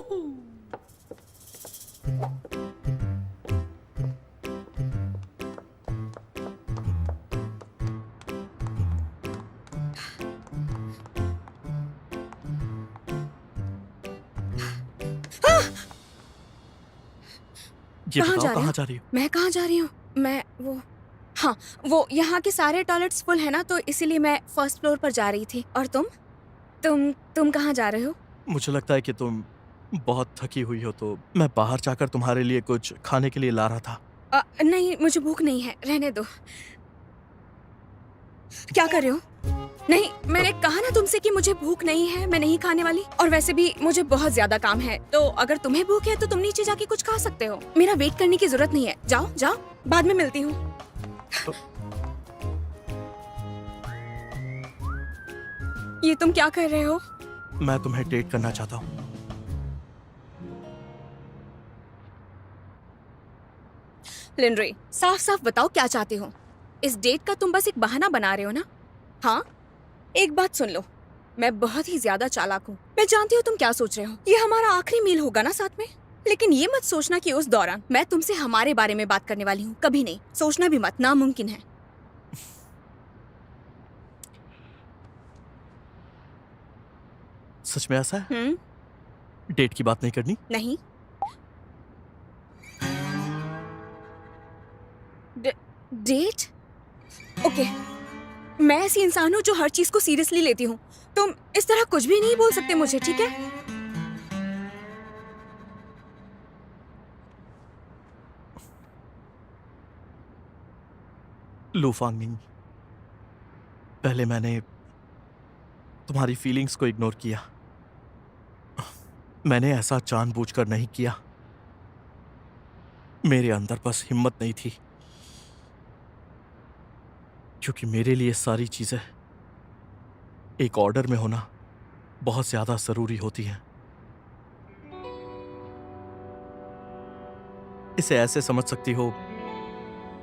ये कहाँ जा बताओ रहे कहाँ हो? जा रही हो? मैं कहाँ जा रही हूँ? मैं वो हाँ, वो यहाँ के सारे टॉयलेट्स फुल है ना, तो इसीलिए मैं फर्स्ट फ्लोर पर जा रही थी। और तुम कहाँ जा रहे हो? मुझे लगता है कि तुम बहुत थकी हुई हो, तो मैं बाहर जाकर तुम्हारे लिए कुछ खाने के लिए ला रहा था। नहीं, मुझे भूख नहीं है, रहने दो। क्या कर रहे हो? नहीं, मैंने कहा ना तुमसे कि मुझे भूख नहीं है, मैं नहीं खाने वाली। और वैसे भी मुझे बहुत ज्यादा काम है, तो अगर तुम्हें भूख है तो तुम नीचे जाके कुछ खा सकते हो। मेरा वेट करने की जरूरत नहीं है। जाओ जाओ, बाद में मिलती हूँ। ये तुम क्या कर रहे हो? मैं तुम्हें डेट करना चाहता हूँ। लिंड्रे, साफ साफ बताओ क्या चाहते हो? इस डेट का तुम बस एक बहाना बना रहे हो ना? हाँ, एक बात सुन लो, मैं बहुत ही ज्यादा चालाक हूँ। मैं जानती हूँ तुम क्या सोच रहे हो। ये हमारा आखिरी मील होगा ना साथ में। लेकिन ये मत सोचना कि उस दौरान मैं तुमसे हमारे बारे में बात करने वाली हूँ। कभी नहीं, सोचना भी मत, नामुमकिन है। सच में ऐसा है? डेट की बात नहीं करनी? नहीं। डेट? ओके, मैं ऐसी इंसान हूँ जो हर चीज को सीरियसली लेती हूँ। तुम इस तरह कुछ भी नहीं बोल सकते मुझे, ठीक है? लूफांगिंग, पहले मैंने तुम्हारी फीलिंग्स को इग्नोर किया। मैंने ऐसा जानबूझकर नहीं किया। मेरे अंदर बस हिम्मत नहीं थी, क्योंकि मेरे लिए सारी चीजें एक ऑर्डर में होना बहुत ज्यादा जरूरी होती हैं। इसे ऐसे समझ सकती हो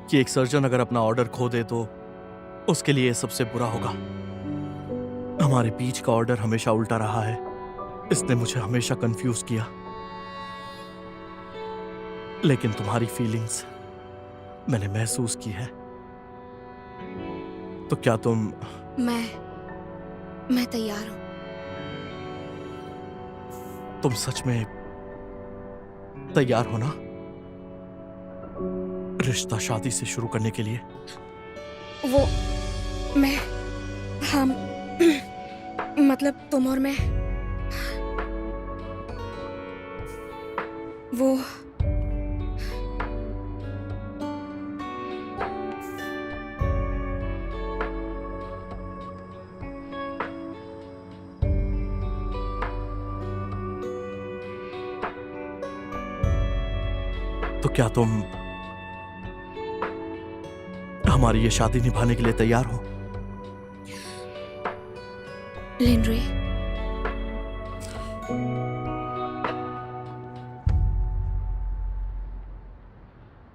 कि एक सर्जन अगर अपना ऑर्डर खो दे तो उसके लिए सबसे बुरा होगा। हमारे बीच का ऑर्डर हमेशा उल्टा रहा है। इसने मुझे हमेशा कंफ्यूज किया। लेकिन तुम्हारी फीलिंग्स मैंने महसूस की है। तो क्या तुम मैं तैयार हूँ। तुम सच में तैयार हो ना, रिश्ता शादी से शुरू करने के लिए? वो मैं हम मतलब तुम और मैं वो तो क्या तुम हमारी ये शादी निभाने के लिए तैयार हो? लिंड्रे,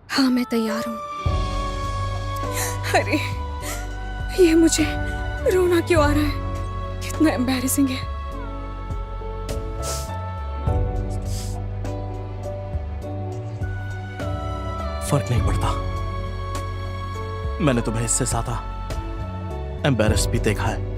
हाँ मैं तैयार हूँ। अरे, ये मुझे रोना क्यों आ रहा है? कितना एम्बैरेसिंग है। फर्क नहीं पड़ता, मैंने तुम्हें इससे ज्यादा एम्बैरेस भी देखा है।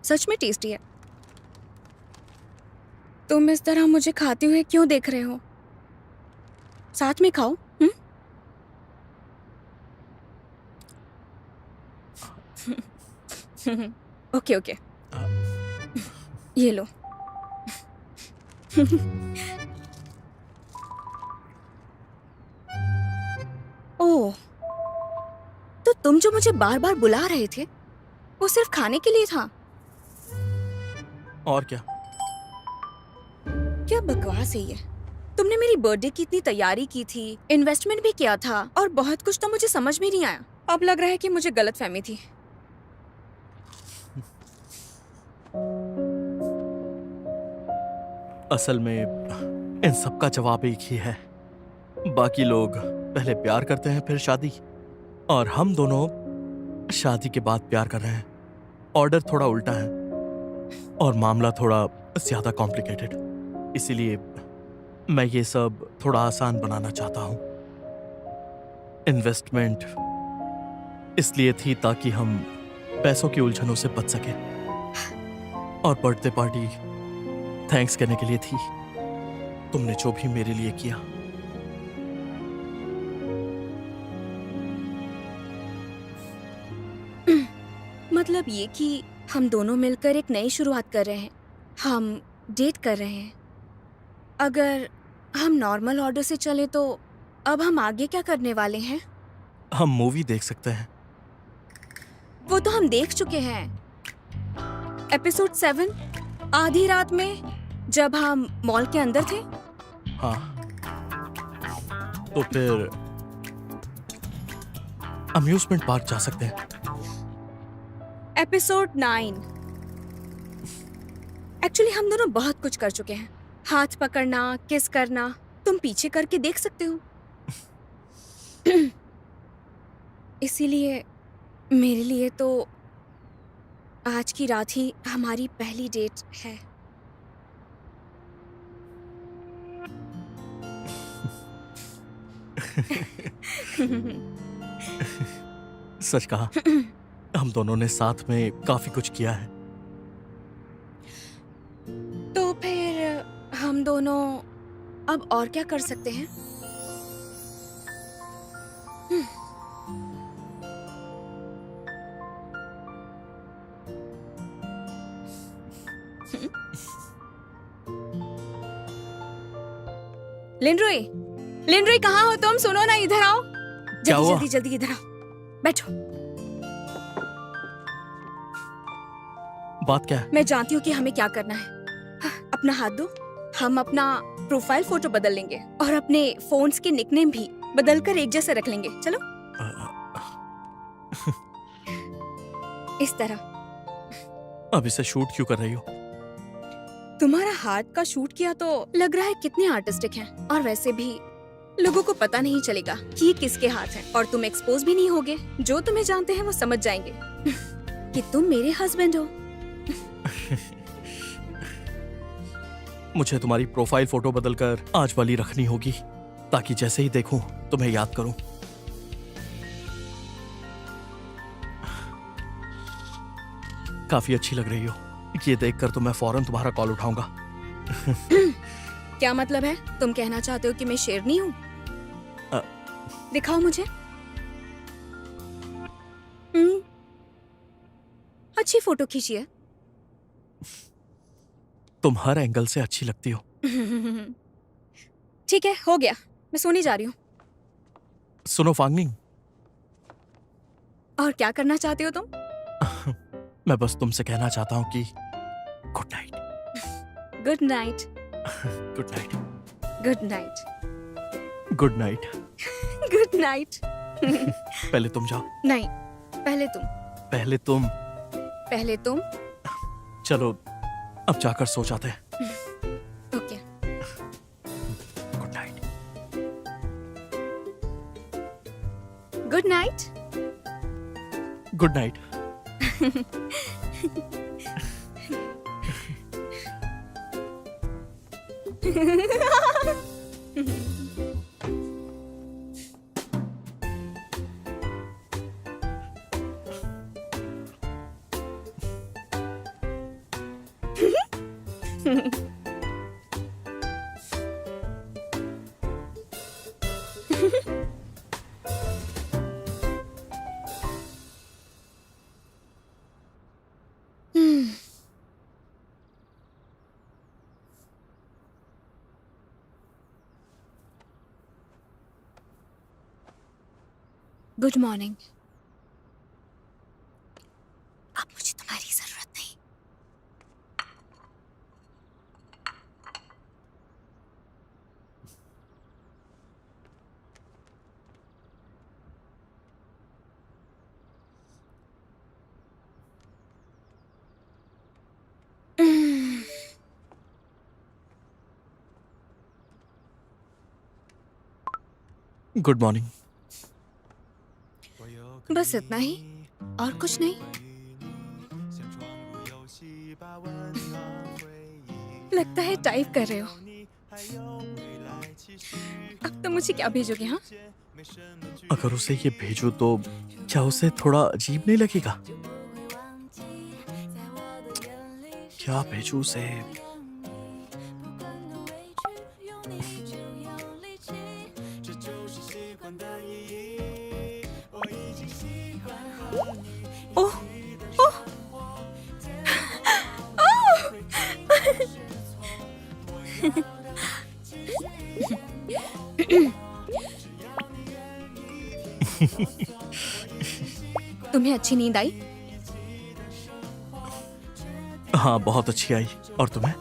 सच में टेस्टी है। तुम इस तरह मुझे खाते हुए क्यों देख रहे हो? साथ में खाओ। ओके ओके, ये लो। ओह, तो तुम जो मुझे बार बार बुला रहे थे वो सिर्फ खाने के लिए था? और क्या? क्या बकवास है ये। तुमने मेरी बर्थडे की इतनी तैयारी की थी, इन्वेस्टमेंट भी किया था और बहुत कुछ तो मुझे समझ में नहीं आया। अब लग रहा है कि मुझे गलतफहमी थी। असल में इन सब का जवाब एक ही है। बाकी लोग पहले प्यार करते हैं फिर शादी, और हम दोनों शादी के बाद प्यार कर रहे हैं। ऑर्डर थोड़ा उल्टा है और मामला थोड़ा ज्यादा कॉम्प्लिकेटेड, इसीलिए मैं ये सब थोड़ा आसान बनाना चाहता हूं। इन्वेस्टमेंट इसलिए थी ताकि हम पैसों की उलझनों से बच सके, और बर्थडे पार्टी थैंक्स कहने के लिए थी, तुमने जो भी मेरे लिए किया। मतलब ये कि हम दोनों मिलकर एक नई शुरुआत कर रहे हैं, हम डेट कर रहे हैं। अगर हम नॉर्मल ऑर्डर से चले तो अब हम आगे क्या करने वाले हैं? हम मूवी देख सकते हैं। वो तो हम देख चुके हैं। एपिसोड 7, आधी रात में जब हम मॉल के अंदर थे। हाँ, तो फिर अम्यूजमेंट पार्क जा सकते हैं। एपिसोड 9, एक्चुअली हम दोनों बहुत कुछ कर चुके हैं। हाथ पकड़ना, किस करना, तुम पीछे करके देख सकते हो। इसीलिए मेरे लिए तो आज की रात ही हमारी पहली डेट है। सच कहा, हम दोनों ने साथ में काफी कुछ किया है। तो फिर हम दोनों अब और क्या कर सकते हैं? लिंड्रोई, लिंड्रोई कहाँ हो तुम? सुनो ना, इधर आओ। क्या जल्दी हुआ? जल्दी जल्दी इधर आओ, बैठो। बात क्या है? मैं जानती हूँ कि हमें क्या करना है। अपना हाथ दो। हम अपना प्रोफाइल फोटो बदल लेंगे और अपने फोन्स के निकनेम भी बदलकर एक जैसे रख लेंगे। चलो, इस तरह। अब इसे शूट क्यों कर रही हो? तुम्हारा हाथ का शूट किया तो लग रहा है कितने आर्टिस्टिक हैं। और वैसे भी लोगों को पता नहीं चलेगा कि ये किसके हाथ हैं, और तुम एक्सपोज भी नहीं होगे। जो तुम्हें जानते हैं वो समझ जाएंगे कि तुम मेरे हस्बैंड हो। मुझे तुम्हारी प्रोफाइल फोटो बदलकर आज वाली रखनी होगी, ताकि जैसे ही देखूं तुम्हें याद करूं। काफी अच्छी लग रही हो। ये देखकर तो मैं फौरन तुम्हारा कॉल उठाऊंगा। क्या मतलब है? तुम कहना चाहते हो कि मैं शेरनी हूँ? दिखाओ मुझे। अच्छी फोटो खींची है। तुम हर एंगल से अच्छी लगती हो। ठीक है, हो गया। मैं सोने जा रही हूँ। सुनो फांगनिंग, और क्या करना चाहते हो तुम? मैं बस तुमसे कहना चाहता हूँ कि good night. Good night. Good night. Good night. Good night. Good night. पहले तुम जाओ। नहीं, पहले तुम। पहले तुम। पहले तुम। चलो, अब जाकर सो जाते हैं। Okay. Good night. Good night. Good night. Good morning. अब मुझे तुम्हारी जरूरत नहीं। Good morning. बस इतना ही और कुछ नहीं। लगता है टाइप कर रहे हो। अब तो मुझे क्या भेजोगे? हाँ, अगर उसे ये भेजूं तो क्या उसे थोड़ा अजीब नहीं लगेगा? क्या भेजूं उसे? ओह ओह तुम्हें अच्छी नींद आई? हाँ, बहुत अच्छी आई। और तुम्हें?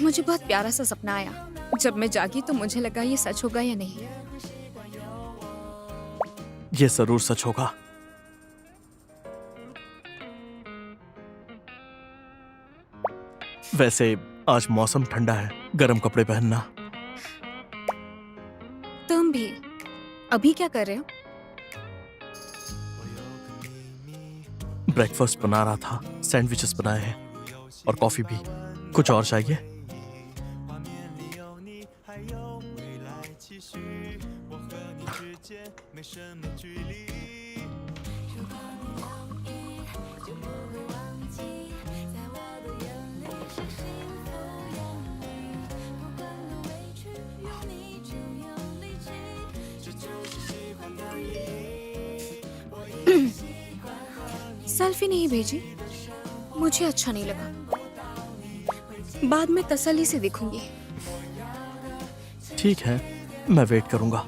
मुझे बहुत प्यारा सा सपना आया। जब मैं जागी तो मुझे लगा ये सच होगा या नहीं। ये जरूर सच होगा। वैसे आज मौसम ठंडा है, गर्म कपड़े पहनना। तुम भी अभी क्या कर रहे हो? ब्रेकफास्ट बना रहा था, सैंडविचेस बनाए हैं और कॉफी भी। कुछ और चाहिए? सेल्फी नहीं भेजी, मुझे अच्छा नहीं लगा। बाद में तसल्ली से देखूंगी। ठीक है, मैं वेट करूंगा।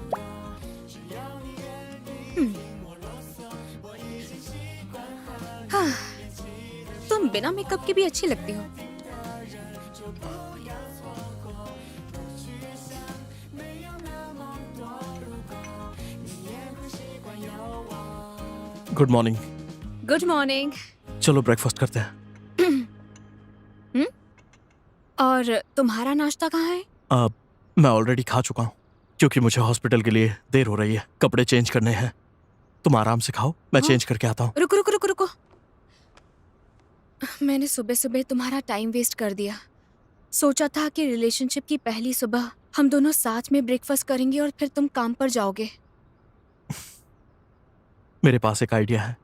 हाँ, तुम बिना मेकअप के भी अच्छी लगती हो। Good morning. Good morning. चलो ब्रेकफास्ट करते हैं। और तुम्हारा नाश्ता कहाँ है? मैं ऑलरेडी खा चुका हूँ क्योंकि मुझे हॉस्पिटल के लिए देर हो रही है। कपड़े चेंज करने हैं। तुम आराम से खाओ, मैं हाँ? चेंज करके आता हूँ। रुको रुको रुको रुको। मैंने सुबह सुबह तुम्हारा टाइम वेस्ट कर दिया। सोचा था कि रिलेशनशिप की पहली सुबह हम दोनों साथ में ब्रेकफास्ट करेंगे और फिर तुम काम पर जाओगे। मेरे पास एक आइडिया है।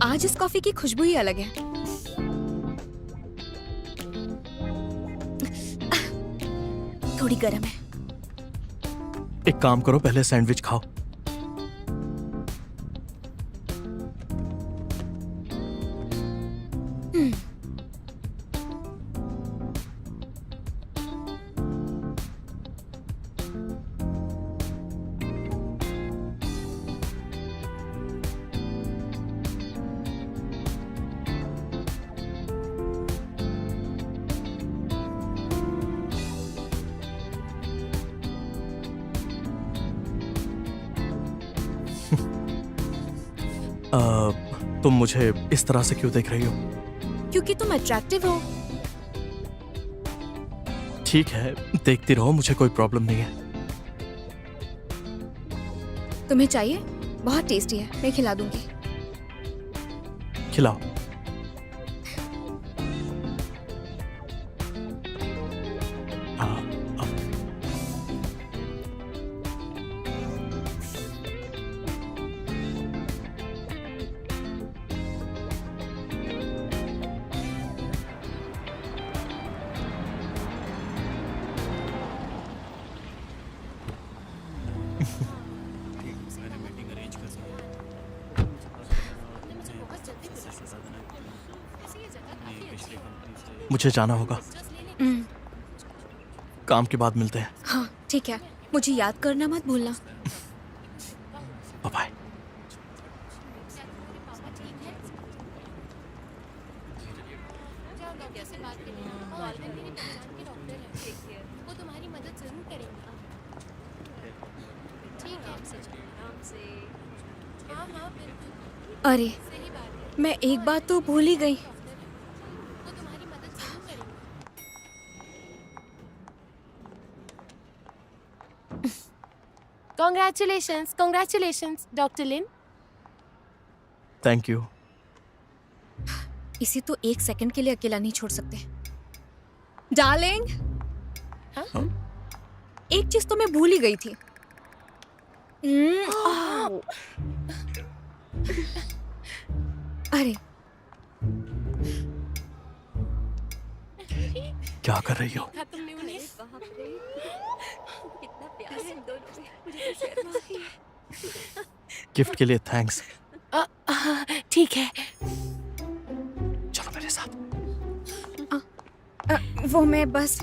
आज इस कॉफी की खुशबू ही अलग है। थोड़ी गर्म है। एक काम करो, पहले सैंडविच खाओ। तुम मुझे इस तरह से क्यों देख रही हो? क्योंकि तुम अट्रैक्टिव हो। ठीक है, देखती रहो, मुझे कोई प्रॉब्लम नहीं है। तुम्हें चाहिए? बहुत टेस्टी है, मैं खिला दूंगी। खिलाओ। मुझे जाना होगा। हम्म, काम के बाद मिलते हैं। हाँ ठीक है, मुझे याद करना मत भूलना। Bye bye. अरे मैं एक बात तो भूल ही गई। Congratulations, Dr. Lin. Thank you. इसे तो एक सेकंड के लिए अकेला नहीं छोड़ सकते। डार्लिंग, हाँ? एक चीज तो मैं भूल ही गई थी। आओ। अरे क्या कर रही हो? खत्म नहीं होने। गिफ्ट के लिए थैंक्स। ठीक है। चलो मेरे साथ। वो मैं बस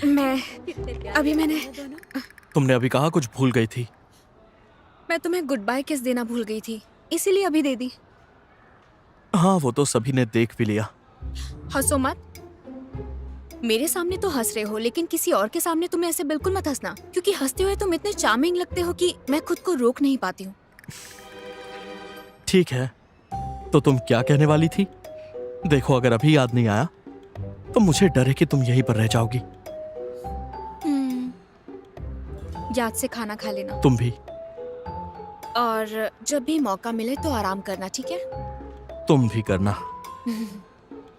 मैं अभी मैंने तुमने अभी कहा कुछ भूल गई थी। मैं तुम्हें गुड बाय किस देना भूल गई थी, इसीलिए अभी दे दी। हाँ, वो तो सभी ने देख भी लिया। हंसो मत। मेरे सामने तो हंस रहे हो, लेकिन किसी और के सामने तुम्हें ऐसे बिल्कुल मत हंसना, क्योंकि हंसते हुए तुम इतने चार्मिंग लगते हो कि मैं खुद को रोक नहीं पाती हूँ। ठीक है, तो तुम क्या कहने वाली थी? देखो, अगर अभी याद नहीं आया तो मुझे डर है कि तुम यहीं पर रह जाओगी। याद से खाना खा लेना, तुम भी। और जब भी मौका मिले तो आराम करना, ठीक है? तुम भी करना।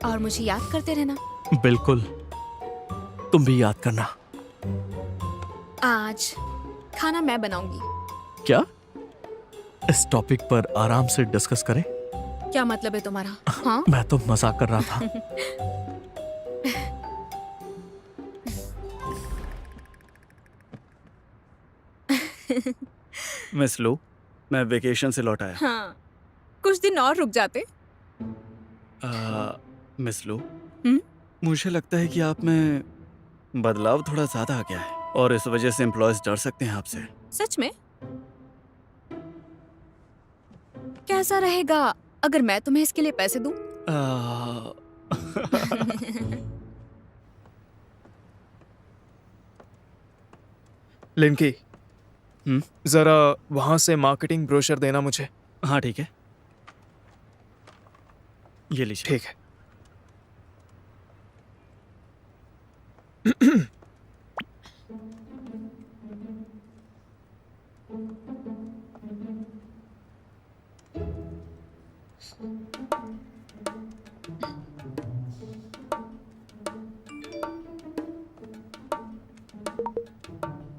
और मुझे याद करते रहना। बिल्कुल, तुम भी याद करना। आज खाना मैं बनाऊंगी। क्या? इस टॉपिक पर आराम से डिस्कस करें? क्या मतलब है तुम्हारा? हाँ? मैं तो मजाक कर रहा था। मिस लू, मैं वेकेशन से लौट आया। हाँ, कुछ दिन और रुक जाते। मिस लू, हम्म? मुझे लगता है कि आप में बदलाव थोड़ा ज्यादा आ गया है और इस वजह से एम्प्लॉयज डर सकते हैं आपसे। सच में? कैसा रहेगा अगर मैं तुम्हें इसके लिए पैसे दूं? लिनकी, हम्म? जरा वहां से मार्केटिंग ब्रोशर देना मुझे। हाँ ठीक है, ये लीजिए। ठीक है।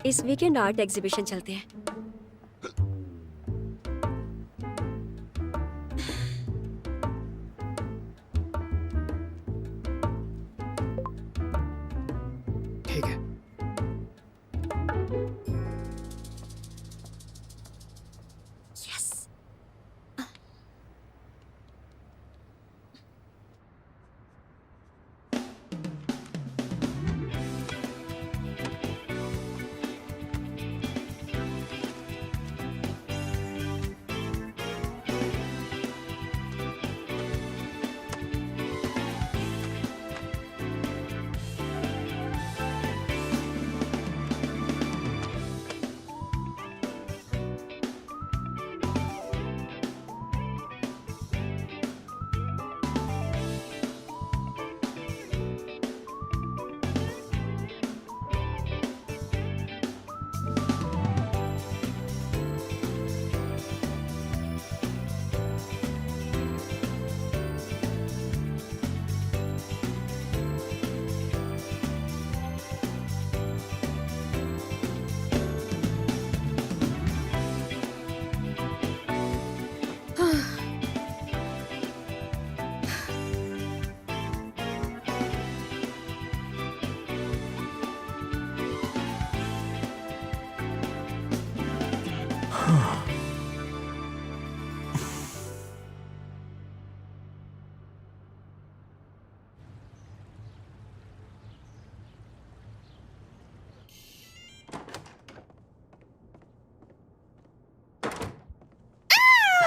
इस वीकेंड आर्ट एग्जीबिशन चलते हैं। ठीक है। यस।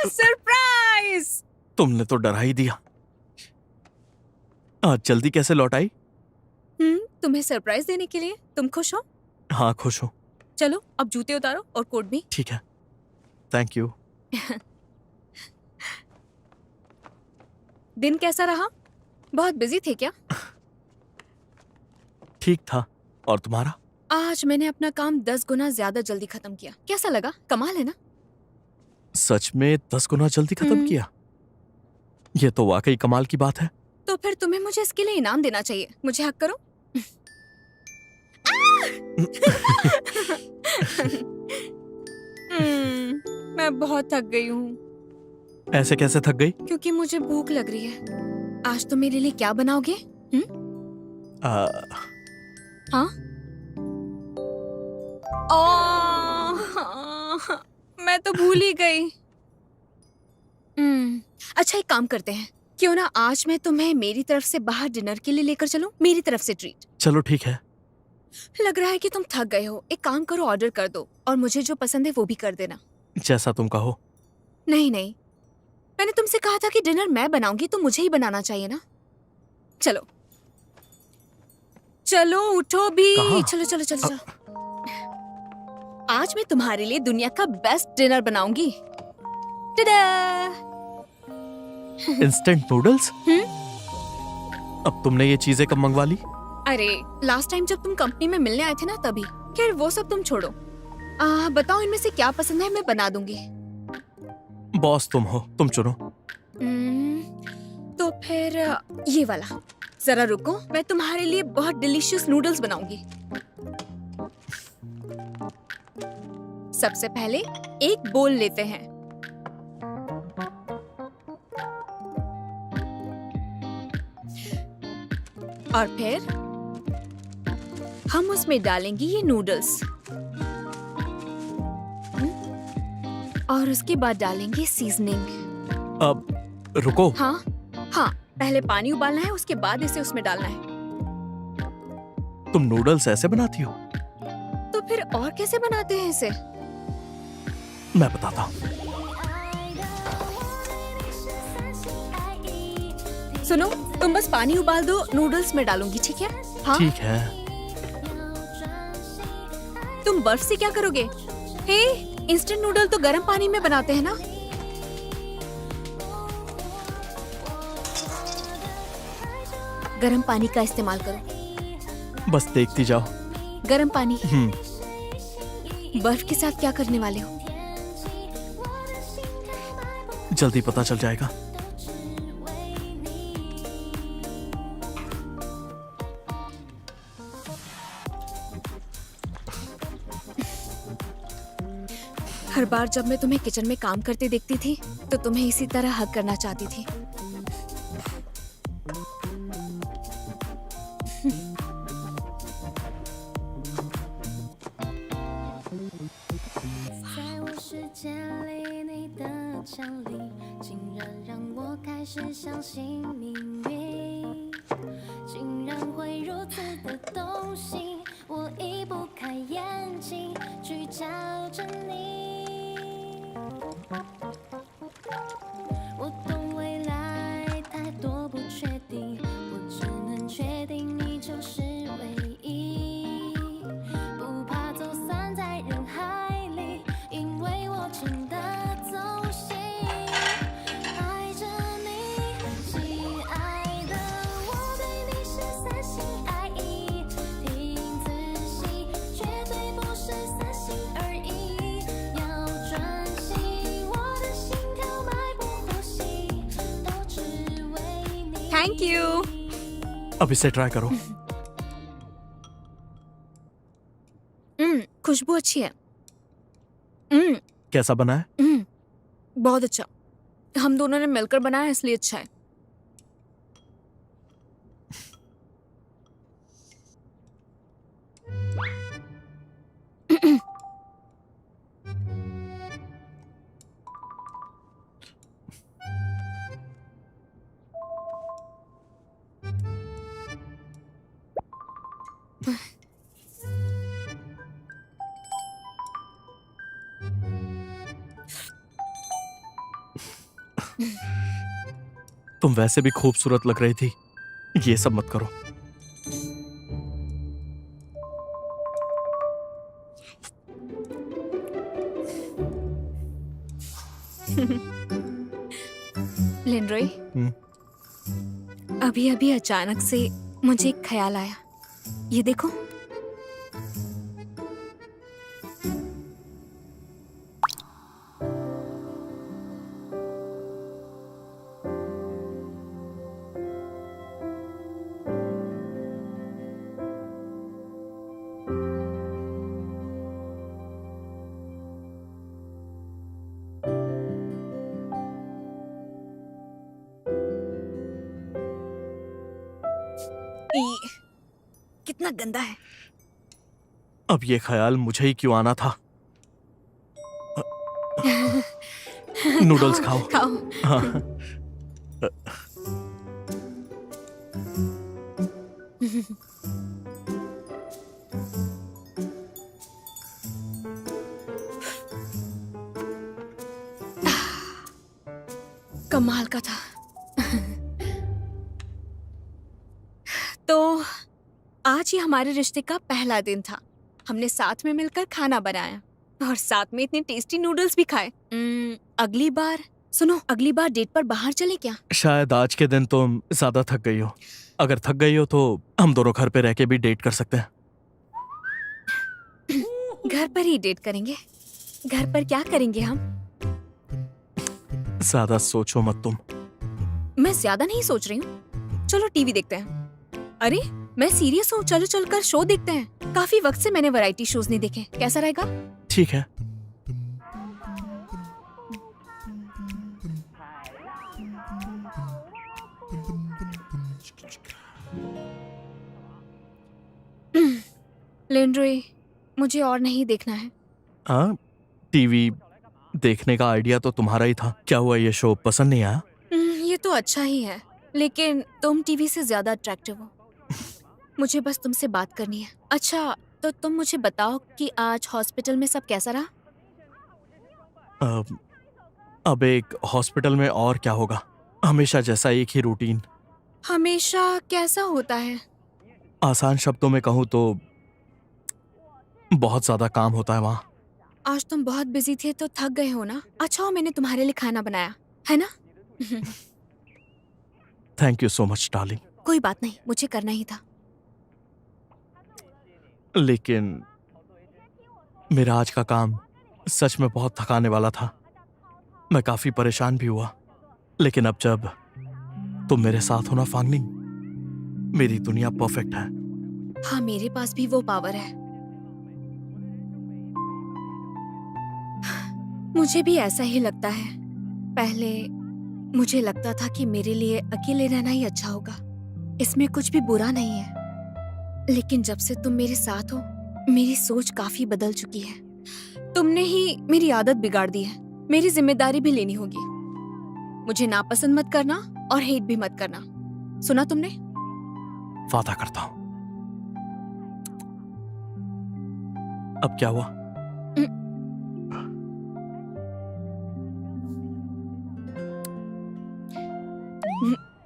सरप्राइज। तुमने तो डरा ही दिया। आज जल्दी कैसे लौट आई? तुम्हें सरप्राइज देने के लिए। तुम खुश हो? हाँ, खुश हूँ। चलो अब जूते उतारो और कोट भी। ठीक है, थैंक यू। दिन कैसा रहा? बहुत बिजी थे क्या? ठीक था। और तुम्हारा? आज मैंने अपना काम 10 गुना ज्यादा जल्दी खत्म किया। कैसा लगा? कमाल है ना? सच में 10 गुना जल्दी खत्म हम्म। किया? ये तो वाकई कमाल की बात है। तो फिर तुम्हें मुझे इसके लिए इनाम देना चाहिए। मुझे हक करो। मैं बहुत थक गई हूँ। ऐसे कैसे थक गई? क्योंकि मुझे भूख लग रही है। आज तुम मेरे लिए क्या बनाओगे? आ, हाँ? मैं तो भूल ही गई। अच्छा, एक काम करते हैं। क्यों ना आज मैं तुम्हें मेरी तरफ से बाहर डिनर के लिए लेकर चलूं? मेरी तरफ से ट्रीट। चलो ठीक है। लग रहा है कि तुम थक गए हो। एक काम करो, ऑर्डर कर दो और मुझे जो पसंद है वो भी कर देना। जैसा तुम कहो। नहीं नहीं, मैंने तुमसे कहा था कि डिनर मैं बनाऊंगी, तो मुझे ही बनाना चाहिए ना। चलो चलो उठो भी। कहाँ? चलो चलो चलो चलो। आज मैं तुम्हारे लिए दुनिया का बेस्ट डिनर बनाऊंगी। टडा! Instant noodles? अब तुमने ये चीजें कब मंगवा ली? अरे लास्ट टाइम जब तुम कंपनी में मिलने आए थे ना, तभी। खैर वो सब तुम छोड़ो। बताओ इनमें से क्या पसंद है, मैं बना दूंगी। बॉस तुम हो, तुम चुनो। तो फिर ये वाला। जरा रुको, मैं तुम्हारे लिए बहुत डिलीशियस नूडल्स बनाऊंगी। सबसे पहले एक बोल लेते हैं। और फिर हम उसमें डालेंगे ये नूडल्स। और उसके बाद डालेंगे सीजनिंग। अब रुको। हाँ हाँ, पहले पानी उबालना है, उसके बाद इसे उसमें डालना है। तुम नूडल्स ऐसे बनाती हो? तो फिर और कैसे बनाते हैं इसे? मैं बताता हूँ। सुनो, तुम बस पानी उबाल दो, नूडल्स में डालूंगी, ठीक है? हाँ? ठीक है। तुम बर्फ से क्या करोगे? हे, इंस्टेंट नूडल तो गर्म पानी में बनाते हैं ना? गर्म पानी का इस्तेमाल करो। बस देखती जाओ। गर्म पानी। हम्म। बर्फ के साथ क्या करने वाले हो? जल्दी पता चल जाएगा। हर बार जब मैं तुम्हें किचन में काम करते देखती थी, तो तुम्हें इसी तरह हक करना चाहती थी। Thank you. अब इसे ट्राई करो। खुशबू अच्छी है। कैसा बना है? बहुत अच्छा। हम दोनों ने मिलकर बनाया, इसलिए अच्छा है। तुम वैसे भी खूबसूरत लग रही थी, ये सब मत करो। लिंड्रे, हम्म। अभी अभी अचानक से मुझे एक ख्याल आया। ये देखो। ई, कितना गंदा है। अब ये ख्याल मुझे ही क्यों आना था? नूडल्स खाओ। खाओ। हाँ। कमाल का था। तो आज ही हमारे रिश्ते का पहला दिन था। हमने साथ में मिलकर खाना बनाया और साथ में इतने टेस्टी नूडल्स भी खाए। अगली बार सुनो, अगली बार डेट पर बाहर चले क्या? शायद आज के दिन तुम ज्यादा थक गई हो। अगर थक गई हो तो हम दोनों घर पे रह के भी डेट कर सकते हैं। घर पर ही डेट करेंगे। घर पर क्या करेंगे हम? ज्यादा सोचो मत तुम। मैं ज्यादा नहीं सोच रही हूँ। चलो टीवी देखते हैं। अरे मैं सीरियस हूँ, चलो चलकर शो देखते हैं। काफी वक्त से मैंने वैरायटी शोज नहीं देखे। कैसा रहेगा? ठीक है। लिंड्रे, मुझे और नहीं देखना है। हाँ, टीवी देखने का आइडिया तो तुम्हारा ही था। क्या हुआ, ये शो पसंद नहीं आया? ये तो अच्छा ही है, लेकिन तुम टीवी से ज्यादा अट्रैक्टिव हो। मुझे बस तुमसे बात करनी है। अच्छा, तो तुम मुझे बताओ कि आज हॉस्पिटल में सब कैसा रहा? अब एक हॉस्पिटल में और क्या होगा, हमेशा जैसा एक ही रूटीन। हमेशा कैसा होता है? आसान शब्दों में कहूँ तो बहुत ज्यादा काम होता है वहाँ। आज तुम बहुत बिजी थे तो थक गए हो ना? अच्छा हो मैंने तुम्हारे लिए खाना बनाया है ना? Thank you so much darling. कोई बात नहीं, मुझे करना ही था। लेकिन मेरा आज का काम सच में बहुत थकाने वाला था। मैं काफी परेशान भी हुआ। लेकिन अब जब तुम मेरे साथ हो ना फांगनिंग, मेरी दुनिया परफेक्ट है। हाँ, मेरे पास भी वो पावर है। मुझे भी ऐसा ही लगता है। पहले मुझे लगता था कि मेरे लिए अकेले रहना ही अच्छा होगा, इसमें कुछ भी बुरा नहीं है। लेकिन जब से तुम मेरे साथ हो, मेरी सोच काफी बदल चुकी है। तुमने ही मेरी आदत बिगाड़ दी है। मेरी जिम्मेदारी भी लेनी होगी। मुझे नापसंद मत करना और हेट भी मत करना, सुना तुमने? वादा करता हूं। अब क्या हुआ?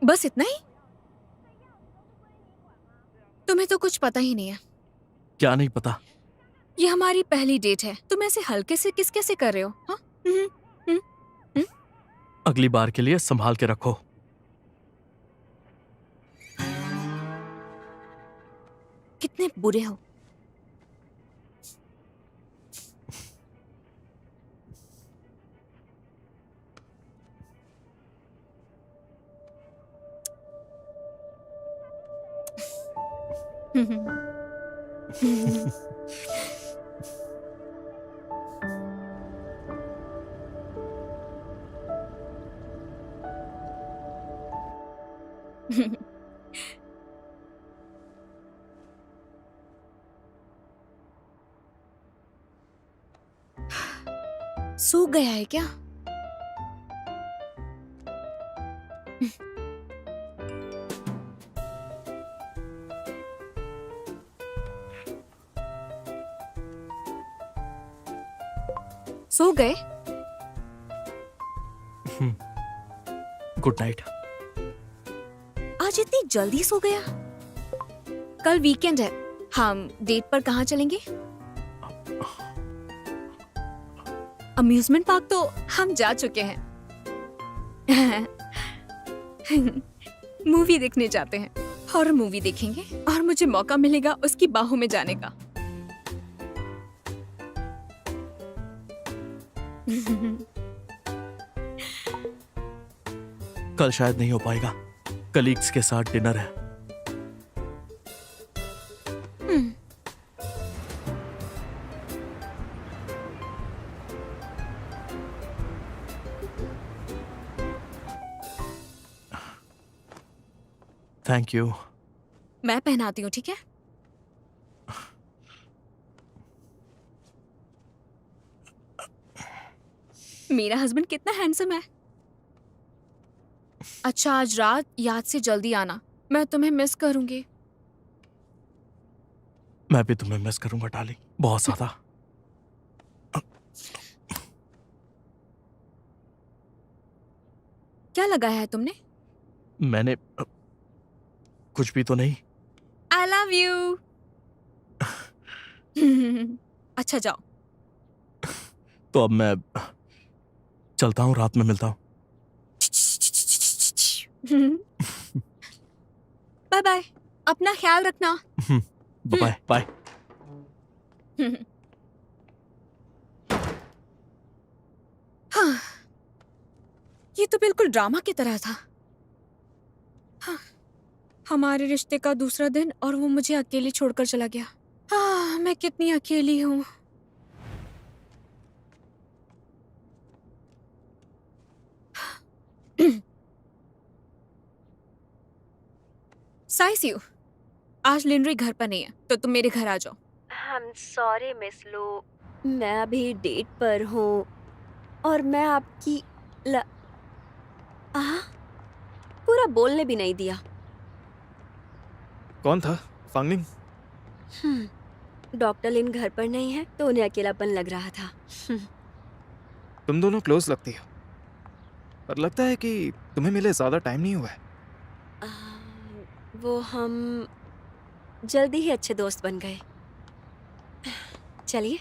बस इतना ही? तुम्हें तो कुछ पता ही नहीं है। क्या नहीं पता? ये हमारी पहली डेट है। तुम ऐसे हल्के से किस कैसे कर रहे हो? हाँ? अगली बार के लिए संभाल के रखो। कितने बुरे हो। सूख गया है क्या? सो गए? Good night. आज इतनी जल्दी सो गया। कल वीकेंड है, हम डेट पर कहाँ चलेंगे? अम्यूजमेंट पार्क तो हम जा चुके हैं। मूवी देखने जाते हैं, हॉरर मूवी देखेंगे और मुझे मौका मिलेगा उसकी बाहों में जाने का। कल शायद नहीं हो पाएगा, कलीग्स के साथ डिनर है। Thank you. मैं पहनाती हूँ, ठीक है? मेरा हस्बैंड कितना हैंडसम है। अच्छा, आज रात याद से जल्दी आना, मैं तुम्हें मिस करूंगी। मैं भी तुम्हें मिस करूंगा डार्लिंग, बहुत ज्यादा। क्या लगाया है तुमने? मैंने कुछ भी तो नहीं। I love you. अच्छा जाओ। तो अब मैं चलता हूँ, रात में मिलता हूँ। बाय बाय, अपना ख्याल रखना। Bye bye. हाँ, ये तो बिल्कुल ड्रामा की तरह था। हाँ, हमारे रिश्ते का दूसरा दिन और वो मुझे अकेली छोड़कर चला गया। हाँ, मैं कितनी अकेली हूँ। साइसियो, आज लिंड्री घर पर नहीं है, तो तुम मेरे घर आ जाओ। I'm sorry मिस लो, मैं अभी डेट पर हूँ और मैं आपकी पूरा बोलने भी नहीं दिया। कौन था? फांगनिंग? डॉक्टर लिन घर पर नहीं है तो उन्हें अकेलापन लग रहा था। तुम दोनों क्लोज लगती हो, पर लगता है कि तुम्हें मिले ज्यादा टाइम नहीं हुआ है। वो हम जल्दी ही अच्छे दोस्त बन गए। चलिए।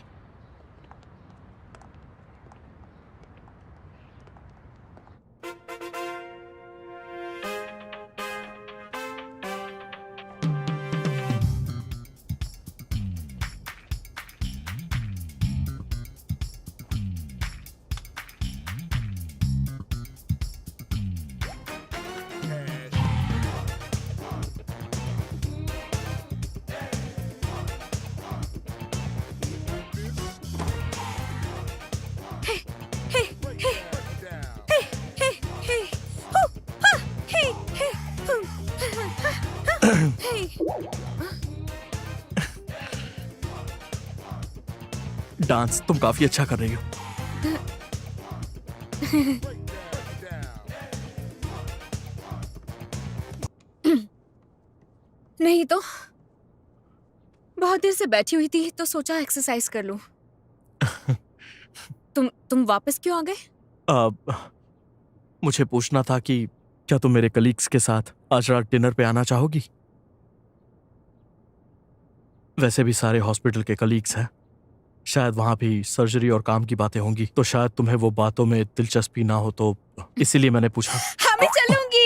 डांस तुम काफी अच्छा कर रही हो। नहीं तो बहुत देर से बैठी हुई थी तो सोचा एक्सरसाइज कर लूं। तुम वापस क्यों आ गए? मुझे पूछना था कि क्या तुम मेरे कलीग्स के साथ आज रात डिनर पे आना चाहोगी? वैसे भी सारे हॉस्पिटल के कलीग्स हैं, शायद वहां भी सर्जरी और काम की बातें होंगी, तो शायद तुम्हें वो बातों में दिलचस्पी ना हो, तो इसीलिए मैंने पूछा। हाँ, मैं चलूंगी।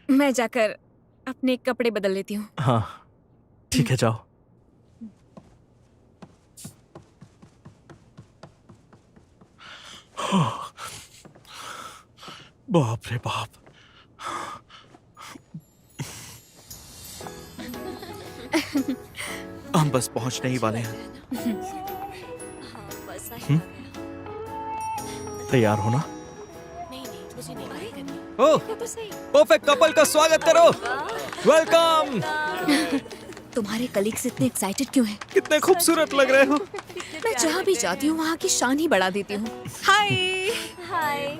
मैं जाकर अपने कपड़े बदल लेती हूँ। हाँ ठीक है, जाओ। बाप रे बाप। हम बस पहुंचने ही वाले हैं। बस आई। तैयार हो ना? नहीं नहीं, मुझे नहीं बात करनी। ओह, क्या तो सही। परफेक्ट कपल का स्वागत करो। वेलकम। तुम्हारे कलीग्स इतने एक्साइटेड क्यों हैं? कितने खूबसूरत लग रहे हो। मैं जहाँ भी जाती हूँ वहाँ की शान ही बढ़ा देती हूँ। हाय। हाय।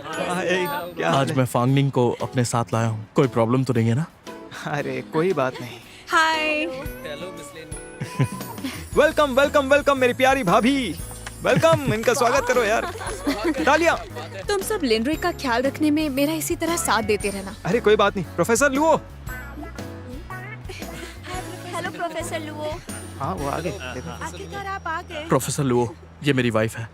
क्या आज मैं फांगनिंग को अपने साथ लाया हूँ। कोई प्रॉब्लम तो नहीं है ना? अरे कोई बात नहीं। हाय। वेलकम वेलकम वेलकम मेरी प्यारी भाभी। वेलकम, इनका स्वागत करो यार। तालियां। तुम सब लिंड्रे का ख्याल रखने में मेरा इसी तरह साथ देते रहना। अरे कोई बात नहीं। Professor Luo. Hello professor Luo. हाँ वो आ गए। देखो। आखिरकार आप आ गए। प्रोफेसर लुओ, ये मेरी वाइफ है।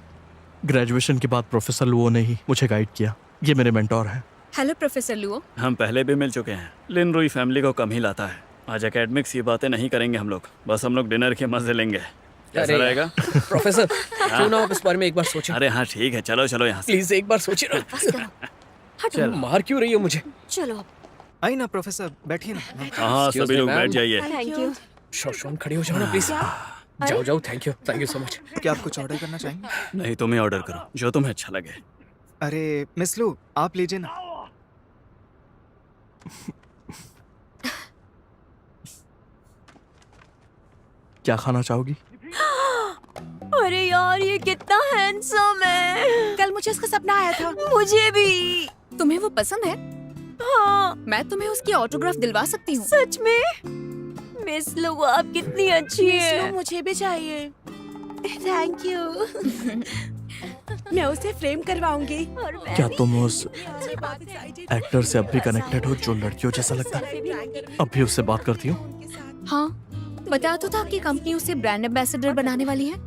ग्रेजुएशन के बाद प्रोफेसर लुओ ने ही मुझे गाइड किया। ये मेरे मेंटोर हैं। Hello professor Luo. हम पहले भी मिल चुके हैं। लिनरोई फैमिली को कम ही लाता है। आज एकेडमिक्स की बातें नहीं करेंगे हम लोग, बस हम लोग डिनर के मजे लेंगे। कैसा अरे रहेगा? प्रोफेसर, क्यों ना आप इस बारे में एक बार सोचें? अरे हाँ ठीक है, चलो चलो यहाँ से। प्लीज एक बार सोचिए ना। बस करो। हटो। मार क्यों रही हो मुझे? चलो अब। आई ना प्रोफेसर, बैठिए ना। हाँ Excuse सभी me, लोग ma'am. बैठ जाइए। Thank you. शौशॉन खड़ी हो जाओ ना प्लीज। जाओ जाओ, थैंक यू सो मच। क्या आप कुछ ऑर्डर करना चाहेंगे? नहीं, तुम ही ऑर्डर करो जो तुम्हें अच्छा लगे। अरे मिस लू, आप लीजिए ना। क्या खाना चाहोगी? अरे यार ये कितना हैंडसम है। कल मुझे उसका सपना आया था। मुझे भी। तुम्हें वो पसंद है? हाँ मैं तुम्हें उसकी ऑटोग्राफ दिलवा सकती हूँ। सच में। मिस लो आप कितनी अच्छी मिस है। लो, मुझे भी चाहिए। Thank you. मैं उसे फ्रेम करवाऊंगी। और मैं क्या भी। तुम उस एक्टर से अब भी कनेक्टेड हो जो लड़कियों जैसा लगता है? अब भी उससे बात करती हो? हाँ, बताया तो था कि कंपनी उसे ब्रांड एम्बेसडर बनाने वाली है।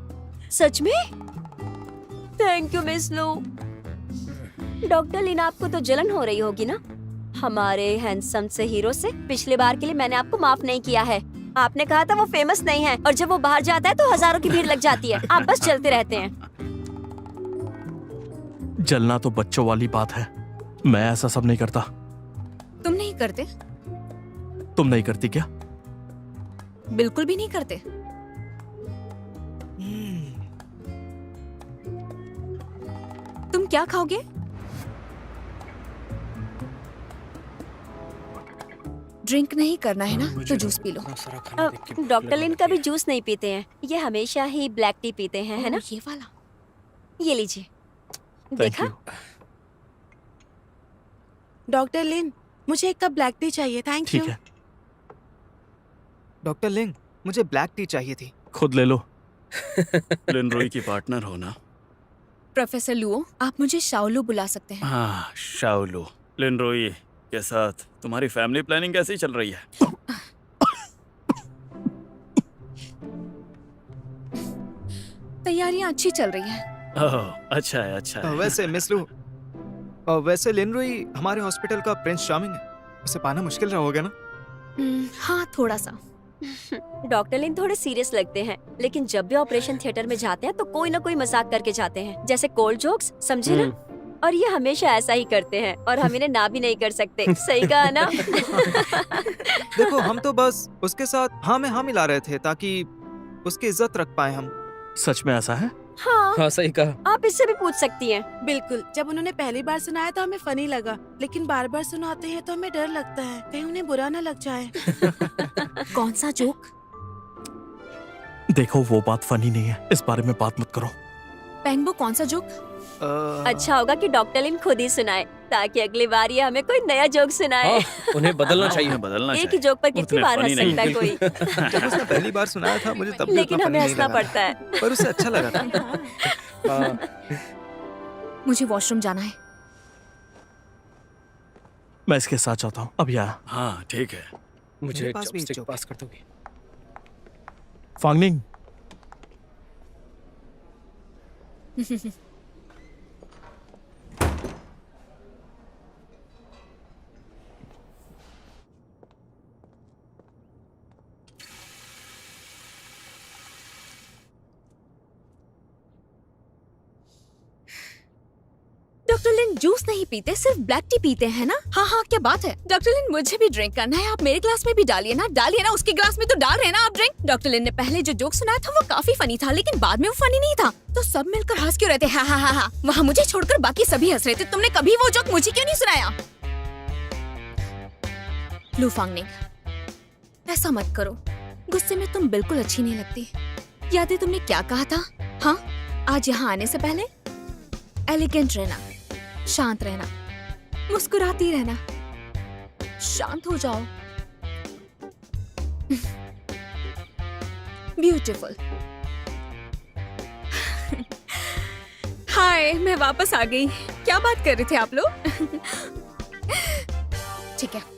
सच में? थैंक यू मिस लो। डॉक्टर लीना, आपको तो जलन हो रही होगी ना हमारे हैंडसम से हीरो से। पिछली बार के लिए मैंने आपको माफ नहीं किया है। आपने कहा था वो फेमस नहीं है, और जब वो बाहर जाता है तो हजारों की भीड़ लग जाती है। आप बस चलते रहते हैं। जलना तो बच्चों वाली बात है। मैं ऐसा सब नहीं करता। तुम नहीं करते? तुम नहीं करती क्या? बिल्कुल भी नहीं करते। तुम क्या खाओगे? ड्रिंक नहीं करना है ना, तो जूस पी लो। डॉक्टर लिन कभी जूस नहीं पीते हैं। ये हमेशा ही ब्लैक टी पीते हैं, है ना? ये वाला। ये लीजिए। थैंक देखा? यू। डॉक्टर लिन, मुझे एक कप ब्लैक टी चाहिए। थैंक ठीक यू। है, डॉक्टर लिंग, मुझे ब्लैक टी चाहिए थी। खुद ले लो। लिनरोई की पार्टनर हो ना? प्रोफेसर लुओ, आप मुझे शाओलू बुला सकते हैं। हाँ शाओलू। लिनरोई के साथ तुम्हारी फैमिली प्लानिंग कैसी चल रही है? तैयारियां अच्छी चल रही हैं। ओह अच्छा है अच्छा है। वैसे मिस लू, वैसे लिनरोई हमारे हॉस्पिटल का प्रिंस चार्मिंग है। उसे पाना मुश्किल रहा होगा ना? हाँ, थोड़ा सा। डॉक्टर लिन थोड़े सीरियस लगते हैं, लेकिन जब भी ऑपरेशन थिएटर में जाते हैं तो कोई ना कोई मजाक करके जाते हैं, जैसे कोल्ड जोक्स, समझे ना? और ये हमेशा ऐसा ही करते हैं, और हम इन्हें ना भी नहीं कर सकते। सही कहा ना? देखो हम तो बस उसके साथ हाँ में हाँ मिला रहे थे ताकि उसकी इज्जत रख पाए हम। सच में ऐसा है? हाँ, हाँ सही कहा। आप इससे भी पूछ सकती हैं। बिल्कुल। जब उन्होंने पहली बार सुनाया तो हमें फनी लगा, लेकिन बार बार सुनाते हैं तो हमें डर लगता है कहीं उन्हें बुरा ना लग जाए। कौन सा जोक? देखो वो बात फनी नहीं है, इस बारे में बात मत करो। पेंगबो, कौन सा जोक? अच्छा होगा कि डॉक्टर लिन खुद ही सुनाए, ताकि अगली बार ये हमें कोई नया जोक सुनाए। हाँ, उन्हें बदलना चाहिए। उन्हें बदलना एक ही चाहिए। जोक पर कितनी उतने बार funny हंस नहीं सकता है है। कोई? जब उसने पहली बार सुनाया था मुझे तब भी लेकिन उतना हमें funny नहीं हंसना लगा। पड़ता है। पर उसे अच्छा लगा था। हाँ, मुझे वॉशरूम जाना है। मैं इसके साथ जाता हूँ। अब यहाँ हाँ ठीक है। मुझे मेरे पास भी एक चॉपस्टिक जोक पास कर दोगे? फांगनिंग, डॉक्टर लिन जूस नहीं पीते, सिर्फ ब्लैक टी पीते हैं ना? हाँ हाँ, क्या बात है? डॉक्टर लिन, मुझे भी ड्रिंक करना है। आप मेरे ग्लास में भी डालिए ना, उसके ग्लास में तो डाल रहे हैं ना आप ड्रिंक। डॉक्टर लिन ने पहले जो जोक सुनाया था वो काफी फनी था, लेकिन बाद में वो फनी नहीं था। तो सब मिलकर हंस क्यों रहे थे? हाँ हाँ हाँ हाँ, वहाँ मुझे छोड़कर बाकी सभी हंस रहे थे। तुमने कभी वो जोक मुझे क्यों नहीं सुनाया? लू फांगनिंग, ऐसा मत करो। गुस्से में तुम बिल्कुल अच्छी नहीं लगती। याद है तुमने क्या कहा था? हाँ, आज यहाँ आने से पहले एलिगेंट रहना, शांत रहना, मुस्कुराती रहना। शांत हो जाओ। ब्यूटीफुल। हाय, मैं वापस आ गई। क्या बात कर रहे थे आप लोग? ठीक है।